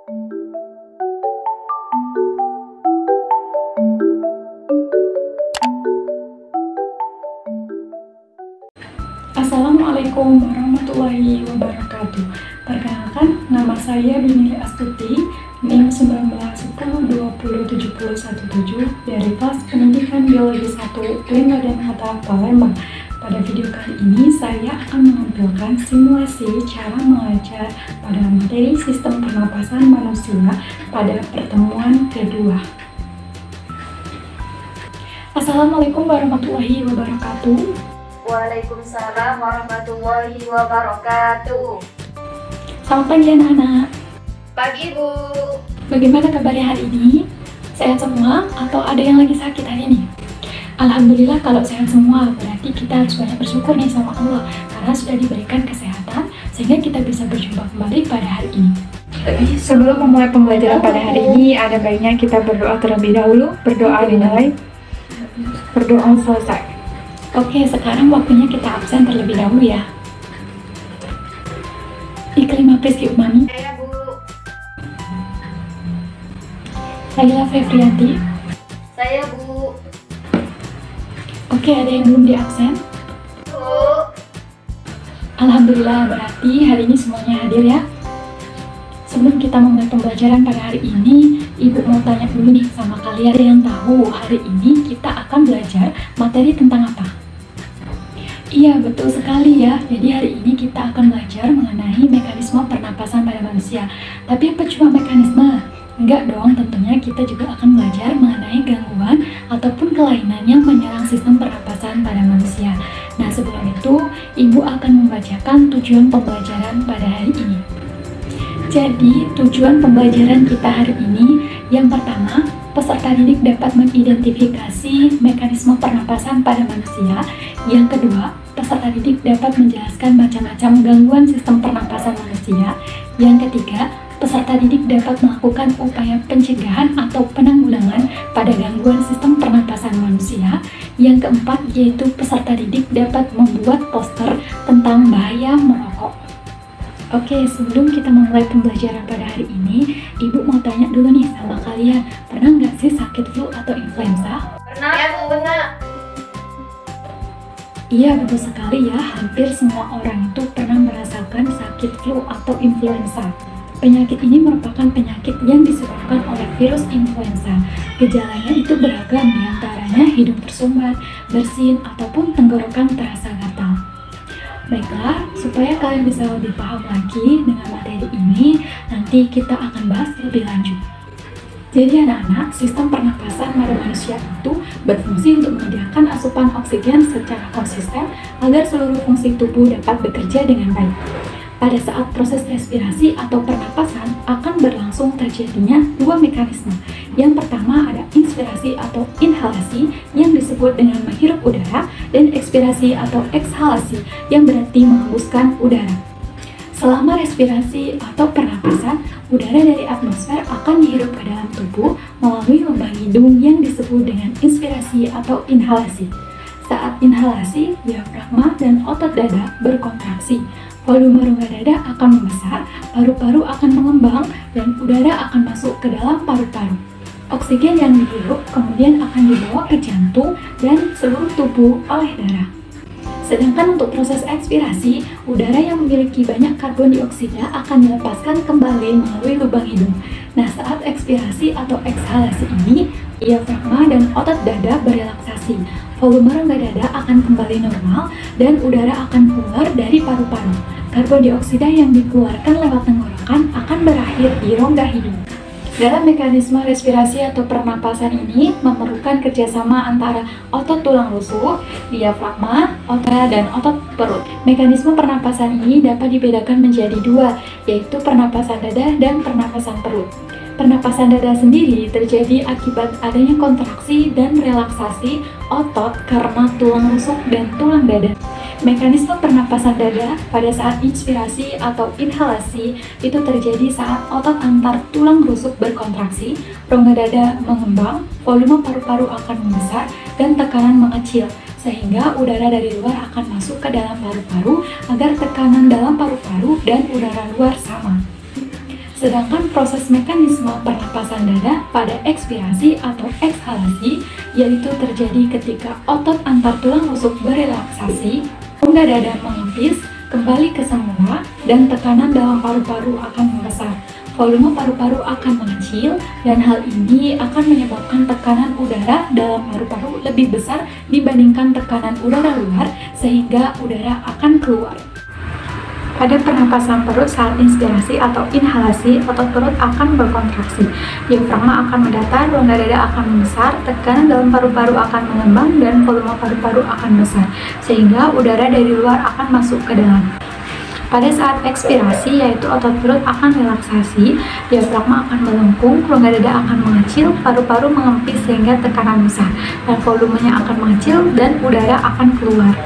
Assalamualaikum warahmatullahi wabarakatuh. Perkenalkan, nama saya Binili Astuti, NIM 1910207117 dari kelas Pendidikan Biologi 1 Lingga dan Hatta Palembang. Pada video kali ini saya akan menampilkan simulasi cara mengajar pada materi sistem pernapasan manusia pada pertemuan kedua. Assalamualaikum warahmatullahi wabarakatuh. Waalaikumsalam warahmatullahi wabarakatuh. Selamat pagi anak-anak. Pagi Bu. Bagaimana kabarnya hari ini? Sehat semua atau ada yang lagi sakit hari ini? Alhamdulillah kalau sehat semua, berarti kita harus banyak bersyukur nih sama Allah karena sudah diberikan kesehatan sehingga kita bisa berjumpa kembali pada hari ini. Sebelum memulai pembelajaran pada hari ini, ada baiknya kita berdoa terlebih dahulu. Berdoa dimulai, berdoa selesai. Oke, sekarang waktunya kita absen terlebih dahulu ya. Iklimah Priski Umami. Saya Bu. Laila Fevrianti. Saya Bu. Oke, ada yang belum di absen? Bu. Alhamdulillah, berarti hari ini semuanya hadir ya. Sebelum kita memulai pembelajaran pada hari ini, Ibu mau tanya dulu nih sama kalian yang tahu hari ini kita akan belajar materi tentang apa? Iya, betul sekali ya. Jadi hari ini kita akan belajar mengenai mekanisme pernapasan pada manusia. Tapi apa cuma mekanisme? Enggak dong, tentunya kita juga akan belajar mengenai gangguan ataupun kelainan yang menyerang sistem pernapasan pada manusia. Nah, sebelum itu, Ibu akan membacakan tujuan pembelajaran pada hari ini. Jadi, tujuan pembelajaran kita hari ini, yang pertama, peserta didik dapat mengidentifikasi mekanisme pernapasan pada manusia. Yang kedua, peserta didik dapat menjelaskan macam-macam gangguan sistem pernapasan manusia. Yang ketiga, peserta didik dapat melakukan upaya pencegahan atau penanggulangan pada gangguan sistem pernapasan manusia. Yang keempat, yaitu peserta didik dapat membuat poster tentang bahaya merokok. Oke, sebelum kita memulai pembelajaran pada hari ini, Ibu mau tanya dulu nih sama kalian, pernah nggak sih sakit flu atau influenza? Pernah ya Bu, pernah. Iya, betul sekali ya, hampir semua orang itu pernah merasakan sakit flu atau influenza. Penyakit ini merupakan penyakit yang disebabkan oleh virus influenza. Gejalanya itu beragam, diantaranya hidung tersumbat, bersin, ataupun tenggorokan terasa gatal. Baiklah, supaya kalian bisa lebih paham lagi dengan materi ini, nanti kita akan bahas lebih lanjut. Jadi anak-anak, sistem pernapasan pada manusia itu berfungsi untuk menyediakan asupan oksigen secara konsisten agar seluruh fungsi tubuh dapat bekerja dengan baik. Pada saat proses respirasi atau pernapasan akan berlangsung terjadinya dua mekanisme. Yang pertama ada inspirasi atau inhalasi yang disebut dengan menghirup udara, dan ekspirasi atau ekshalasi yang berarti menghembuskan udara. Selama respirasi atau pernapasan, udara dari atmosfer akan dihirup ke dalam tubuh melalui lubang hidung yang disebut dengan inspirasi atau inhalasi. Saat inhalasi, diafragma dan otot dada berkontraksi. Volume rongga dada akan membesar, paru-paru akan mengembang, dan udara akan masuk ke dalam paru-paru. Oksigen yang dihirup kemudian akan dibawa ke jantung dan seluruh tubuh oleh darah. Sedangkan untuk proses ekspirasi, udara yang memiliki banyak karbon dioksida akan dilepaskan kembali melalui lubang hidung. Nah, saat ekspirasi atau ekshalasi ini, diafragma dan otot dada berelaksasi. Volume rongga dada akan kembali normal dan udara akan keluar dari paru-paru. Karbon dioksida yang dikeluarkan lewat tenggorokan akan berakhir di rongga hidung. Dalam mekanisme respirasi atau pernapasan ini memerlukan kerjasama antara otot tulang rusuk, diafragma, otot dan otot perut. Mekanisme pernapasan ini dapat dibedakan menjadi dua, yaitu pernapasan dada dan pernapasan perut. Pernapasan dada sendiri terjadi akibat adanya kontraksi dan relaksasi otot karena tulang rusuk dan tulang dada. Mekanisme pernapasan dada pada saat inspirasi atau inhalasi itu terjadi saat otot antar tulang rusuk berkontraksi, rongga dada mengembang, volume paru-paru akan membesar, dan tekanan mengecil, sehingga udara dari luar akan masuk ke dalam paru-paru agar tekanan dalam paru-paru dan udara luar sama. Sedangkan proses mekanisme pernapasan dada pada ekspirasi atau ekshalasi yaitu terjadi ketika otot antar tulang rusuk berelaksasi, rongga dada mengepis, kembali ke semula, dan tekanan dalam paru-paru akan membesar. Volume paru-paru akan mengecil, dan hal ini akan menyebabkan tekanan udara dalam paru-paru lebih besar dibandingkan tekanan udara luar, sehingga udara akan keluar. Pada pernapasan perut saat inspirasi atau inhalasi, otot perut akan berkontraksi, diafragma akan mendatar, rongga dada akan membesar, tekanan dalam paru-paru akan mengembang, dan volume paru-paru akan besar, sehingga udara dari luar akan masuk ke dalam. Pada saat ekspirasi, yaitu otot perut akan relaksasi, diafragma akan melengkung, rongga dada akan mengecil, paru-paru mengempis sehingga tekanan besar, dan volumenya akan mengecil dan udara akan keluar.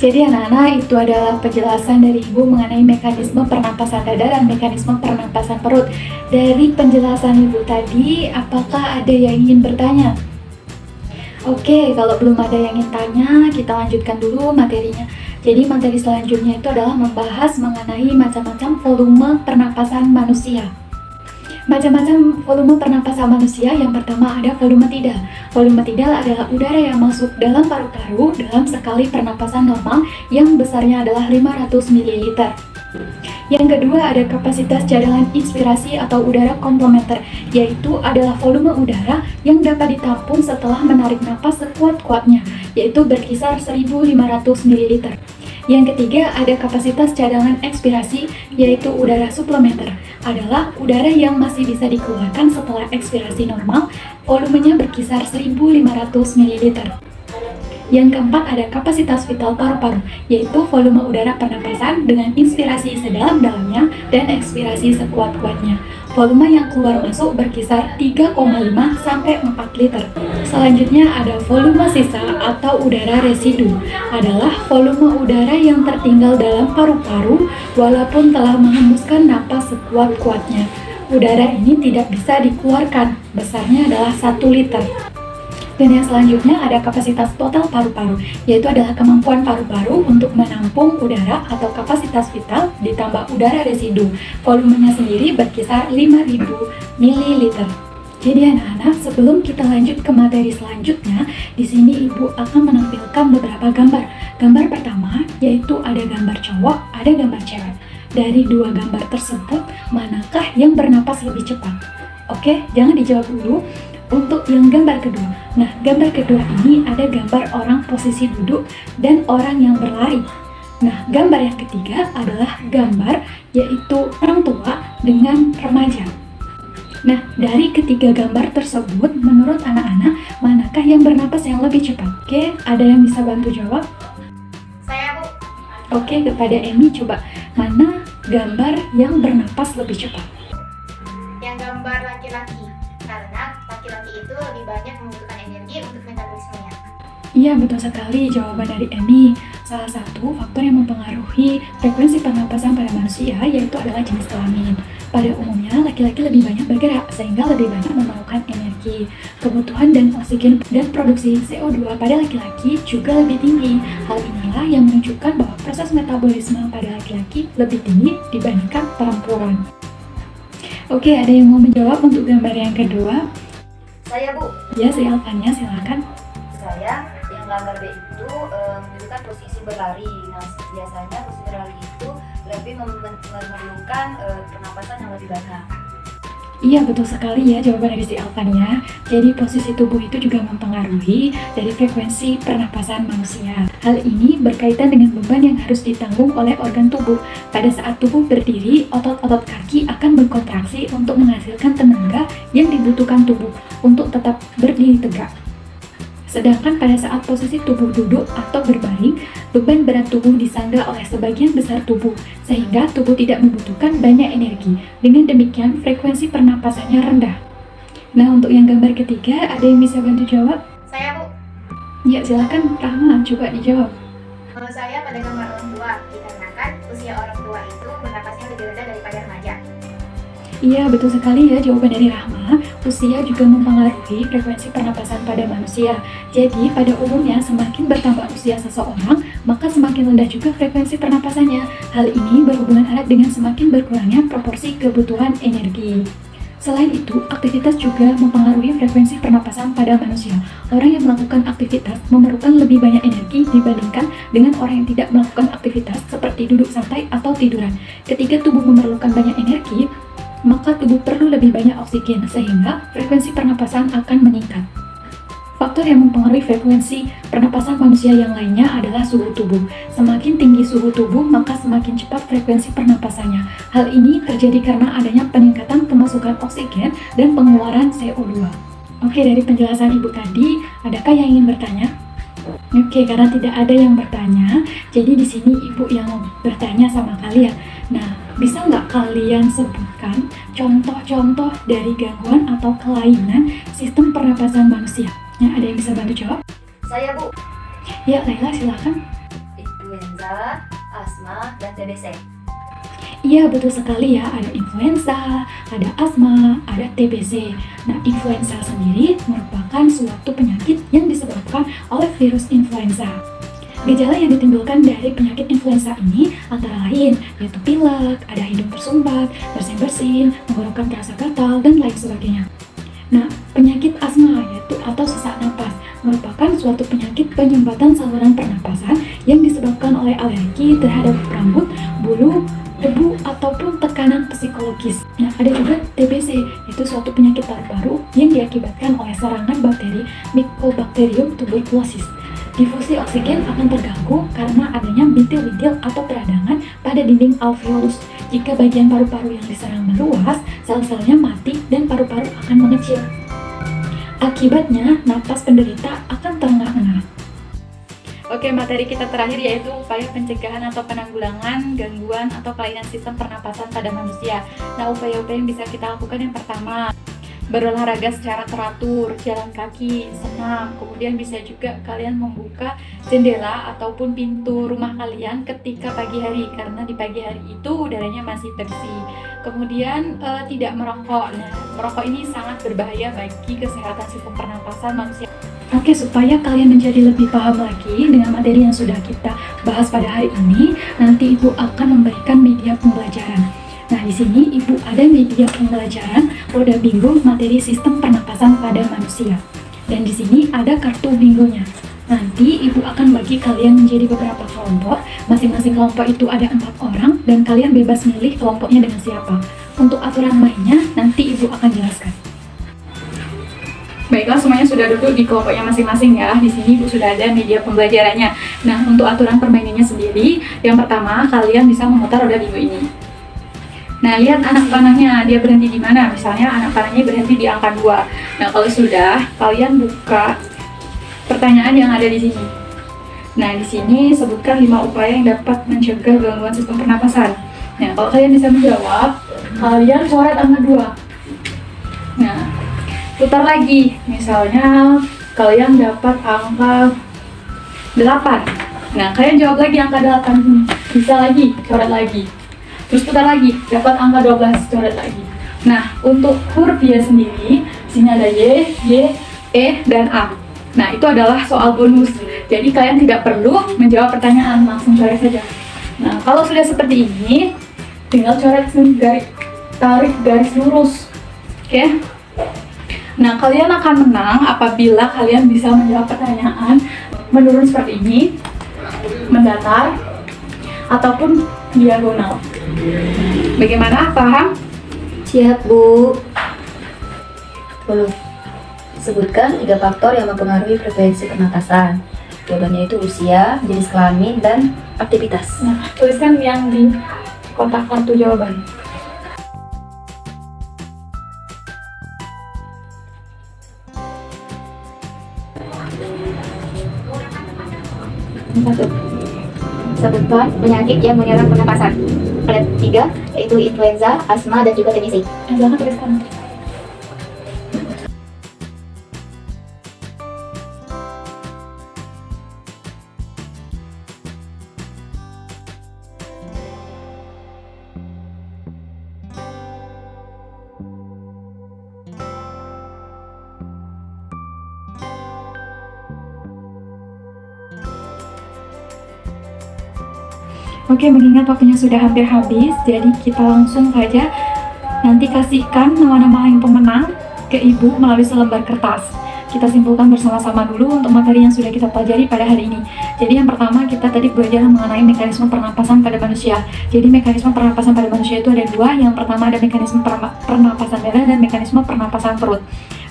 Jadi anak-anak, itu adalah penjelasan dari Ibu mengenai mekanisme pernapasan dada dan mekanisme pernapasan perut. Dari penjelasan Ibu tadi, apakah ada yang ingin bertanya? Oke, kalau belum ada yang ingin tanya, kita lanjutkan dulu materinya. Jadi materi selanjutnya itu adalah membahas mengenai macam-macam volume pernapasan manusia. Macam-macam volume pernapasan manusia. Yang pertama ada volume tidal. Volume tidal adalah udara yang masuk dalam paru-paru dalam sekali pernapasan normal yang besarnya adalah 500 ml. Yang kedua ada kapasitas cadangan inspirasi atau udara komplementer, yaitu adalah volume udara yang dapat ditampung setelah menarik napas sekuat-kuatnya, yaitu berkisar 1500 ml. Yang ketiga ada kapasitas cadangan ekspirasi, yaitu udara suplementer, adalah udara yang masih bisa dikeluarkan setelah ekspirasi normal, volumenya berkisar 1500 ml. Yang keempat ada kapasitas vital paru-paru, yaitu volume udara pernapasan dengan inspirasi sedalam-dalamnya dan ekspirasi sekuat-kuatnya. Volume yang keluar masuk berkisar 3,5 sampai 4 liter. Selanjutnya ada volume sisa atau udara residu, adalah volume udara yang tertinggal dalam paru-paru walaupun telah menghembuskan napas sekuat-kuatnya. Udara ini tidak bisa dikeluarkan, besarnya adalah 1 liter. Dan yang selanjutnya ada kapasitas total paru-paru, yaitu adalah kemampuan paru-paru untuk menampung udara atau kapasitas vital ditambah udara residu. Volumenya sendiri berkisar 5000 ml. Jadi anak-anak, sebelum kita lanjut ke materi selanjutnya, di sini Ibu akan menampilkan beberapa gambar. Gambar pertama yaitu ada gambar cowok, ada gambar cewek. Dari dua gambar tersebut, manakah yang bernapas lebih cepat? Oke, jangan dijawab dulu. Untuk yang gambar kedua, nah gambar kedua ini ada gambar orang posisi duduk dan orang yang berlari. Nah gambar yang ketiga adalah gambar yaitu orang tua dengan remaja. Nah dari ketiga gambar tersebut, menurut anak-anak manakah yang bernapas yang lebih cepat? Oke, ada yang bisa bantu jawab? Saya, Bu. Oke, kepada Emi coba, mana gambar yang bernapas lebih cepat? Yang gambar laki-laki, karena laki-laki itu lebih banyak membutuhkan energi untuk metabolismenya. Iya, betul sekali jawaban dari Emi. Salah satu faktor yang mempengaruhi frekuensi pernapasan pada manusia yaitu adalah jenis kelamin. Pada umumnya, laki-laki lebih banyak bergerak sehingga lebih banyak memerlukan energi. Kebutuhan dan oksigen dan produksi CO2 pada laki-laki juga lebih tinggi. Hal inilah yang menunjukkan bahwa proses metabolisme pada laki-laki lebih tinggi dibandingkan perempuan. Oke, ada yang mau menjawab untuk gambar yang kedua? Saya, Bu. Ya, si Alfanya, silakan. Saya, yang gambar B itu menunjukkan posisi berlari. Nah, biasanya posisi berlari itu lebih memerlukan pernapasan yang lebih banyak. Iya, betul sekali ya jawaban dari si Alfanya. Jadi posisi tubuh itu juga mempengaruhi dari frekuensi pernapasan manusia. Hal ini berkaitan dengan beban yang harus ditanggung oleh organ tubuh. Pada saat tubuh berdiri, otot-otot kaki akan berkontraksi untuk menghasilkan tenaga yang dibutuhkan tubuh untuk tetap berdiri tegak. Sedangkan pada saat posisi tubuh duduk atau berbaring, beban berat tubuh disangga oleh sebagian besar tubuh, sehingga tubuh tidak membutuhkan banyak energi. Dengan demikian, frekuensi pernapasannya rendah. Nah, untuk yang gambar ketiga, ada yang bisa bantu jawab? Saya, Bu. Ya, silakan Rahma, coba dijawab. Menurut saya pada gambar orang tua, dikarenakan usia orang tua itu bernapasnya lebih rendah daripada remaja. Iya, betul sekali ya jawaban dari Rahma. Usia juga mempengaruhi frekuensi pernapasan pada manusia. Jadi, pada umumnya semakin bertambah usia seseorang, maka semakin rendah juga frekuensi pernapasannya. Hal ini berhubungan erat dengan semakin berkurangnya proporsi kebutuhan energi. Selain itu, aktivitas juga mempengaruhi frekuensi pernapasan pada manusia. Orang yang melakukan aktivitas memerlukan lebih banyak energi dibandingkan dengan orang yang tidak melakukan aktivitas seperti duduk santai atau tiduran. Ketika tubuh memerlukan banyak energi, maka tubuh perlu lebih banyak oksigen, sehingga frekuensi pernapasan akan meningkat. Faktor yang mempengaruhi frekuensi pernapasan manusia yang lainnya adalah suhu tubuh. Semakin tinggi suhu tubuh, maka semakin cepat frekuensi pernapasannya. Hal ini terjadi karena adanya peningkatan kemasukan oksigen dan pengeluaran CO2. Oke, dari penjelasan Ibu tadi, adakah yang ingin bertanya? Oke, karena tidak ada yang bertanya, jadi di sini Ibu yang bertanya sama kalian. Nah, bisa nggak kalian sebutkan contoh-contoh dari gangguan atau kelainan sistem pernapasan manusia? Nah, ada yang bisa bantu jawab? Saya, Bu. Ya, Laila silakan. Influenza, asma, dan TBC. Iya, betul sekali ya. Ada influenza, ada asma, ada TBC. Nah, influenza sendiri merupakan suatu penyakit yang disebabkan oleh virus influenza. Gejala yang ditimbulkan dari penyakit influenza ini antara lain yaitu pilek, ada hidung tersumbat, bersin-bersin, tenggorokan terasa gatal, dan lain sebagainya. Nah, penyakit asma yaitu atau sesak napas merupakan suatu penyakit penyumbatan saluran pernapasan yang disebabkan oleh alergi terhadap rambut, bulu, debu, ataupun tekanan psikologis. Nah, ada juga TBC, yaitu suatu penyakit paru-paru yang diakibatkan oleh serangan bakteri Mycobacterium tuberculosis. Difusi oksigen akan terganggu karena adanya bintil-bintil atau peradangan pada dinding alveolus. Jika bagian paru-paru yang diserang meluas, sel-selnya mati dan paru-paru akan mengecil. Akibatnya, napas penderita akan terengah-engah. Oke, materi kita terakhir yaitu upaya pencegahan atau penanggulangan gangguan atau kelainan sistem pernapasan pada manusia. Nah, upaya-upaya yang bisa kita lakukan yang pertama, berolahraga secara teratur, jalan kaki, senam. Kemudian bisa juga kalian membuka jendela ataupun pintu rumah kalian ketika pagi hari, karena di pagi hari itu udaranya masih bersih. Kemudian tidak merokok. Nah, merokok ini sangat berbahaya bagi kesehatan sistem pernapasan manusia. Oke, supaya kalian menjadi lebih paham lagi dengan materi yang sudah kita bahas pada hari ini, nanti Ibu akan memberikan media pembelajaran. Nah, di sini Ibu ada media pembelajaran roda bingo materi sistem pernapasan pada manusia. Dan di sini ada kartu bingonya. Nanti Ibu akan bagi kalian menjadi beberapa kelompok. Masing-masing kelompok itu ada 4 orang dan kalian bebas milih kelompoknya dengan siapa. Untuk aturan mainnya nanti Ibu akan jelaskan. Baiklah, semuanya sudah duduk di kelompoknya masing-masing ya. Di sini Ibu sudah ada media pembelajarannya. Nah, untuk aturan permainannya sendiri, yang pertama kalian bisa memutar roda bingo ini. Nah, lihat anak panahnya, dia berhenti di mana? Misalnya anak panahnya berhenti di angka 2. Nah, kalau sudah, kalian buka pertanyaan yang ada di sini. Nah, di sini sebutkan 5 upaya yang dapat mencegah gangguan sistem pernapasan. Nah, kalau kalian bisa menjawab, kalian coret angka 2. Nah, putar lagi. Misalnya kalian dapat angka 8. Nah, kalian jawab lagi angka 8 ini. Bisa lagi, coret lagi. Terus putar lagi, dapat angka 12, coret lagi. Nah, untuk huruf Y sendiri, sini ada Y, E, dan A. Nah, itu adalah soal bonus. Jadi kalian tidak perlu menjawab pertanyaan, langsung coret saja. Nah, kalau sudah seperti ini, tinggal coret garis, tarik garis lurus. Oke? Nah, kalian akan menang apabila kalian bisa menjawab pertanyaan menurun seperti ini, mendatar, ataupun diagonal. Bagaimana? Paham? Siap, Bu. 10. Sebutkan 3 faktor yang mempengaruhi frekuensi pernapasan. Jawabannya itu usia, jenis kelamin, dan aktivitas. Nah, tuliskan yang di kotak kartu jawaban. Satu. Sebutkan penyakit yang menyerang pernapasan. Ada 3, yaitu influenza, asma, dan juga TBC. Jangan tuliskan. Oke, mengingat waktunya sudah hampir habis, jadi kita langsung saja nanti kasihkan nama-nama yang pemenang ke Ibu melalui selembar kertas. Kita simpulkan bersama-sama dulu untuk materi yang sudah kita pelajari pada hari ini. Jadi yang pertama kita tadi belajar mengenai mekanisme pernapasan pada manusia. Jadi mekanisme pernapasan pada manusia itu ada dua. Yang pertama ada mekanisme pernapasan darah dan mekanisme pernapasan perut.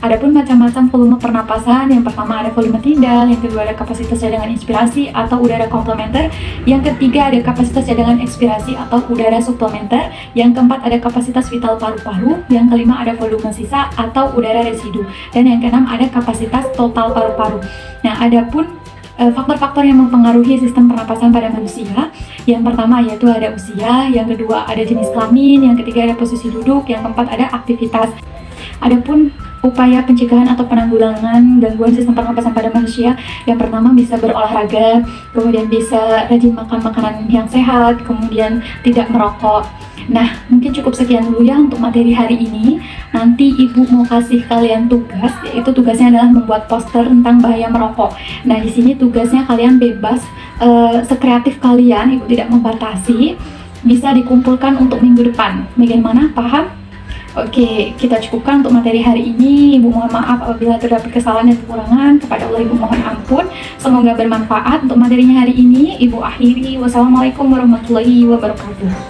Adapun macam-macam volume pernapasan, yang pertama ada volume tidal, yang kedua ada kapasitas cadangan inspirasi atau udara komplementer, yang ketiga ada kapasitas cadangan ekspirasi atau udara suplementer, yang keempat ada kapasitas vital paru-paru, yang kelima ada volume sisa atau udara residu, dan yang keenam ada kapasitas total paru-paru. Nah, adapun faktor-faktor yang mempengaruhi sistem pernapasan pada manusia, yang pertama yaitu ada usia, yang kedua ada jenis kelamin, yang ketiga ada posisi duduk, yang keempat ada aktivitas. Adapun upaya pencegahan atau penanggulangan gangguan sistem pernapasan pada manusia, yang pertama bisa berolahraga, kemudian bisa rajin makan makanan yang sehat, kemudian tidak merokok. Nah, mungkin cukup sekian dulu ya untuk materi hari ini. Nanti Ibu mau kasih kalian tugas, yaitu tugasnya adalah membuat poster tentang bahaya merokok. Nah, di sini tugasnya kalian bebas, sekreatif kalian, Ibu tidak membatasi, bisa dikumpulkan untuk minggu depan. Bagaimana? Paham? Oke, kita cukupkan untuk materi hari ini. Ibu mohon maaf apabila terdapat kesalahan dan kekurangan. Kepada Allah Ibu mohon ampun. Semoga bermanfaat untuk materinya hari ini. Ibu akhiri. Wassalamualaikum warahmatullahi wabarakatuh.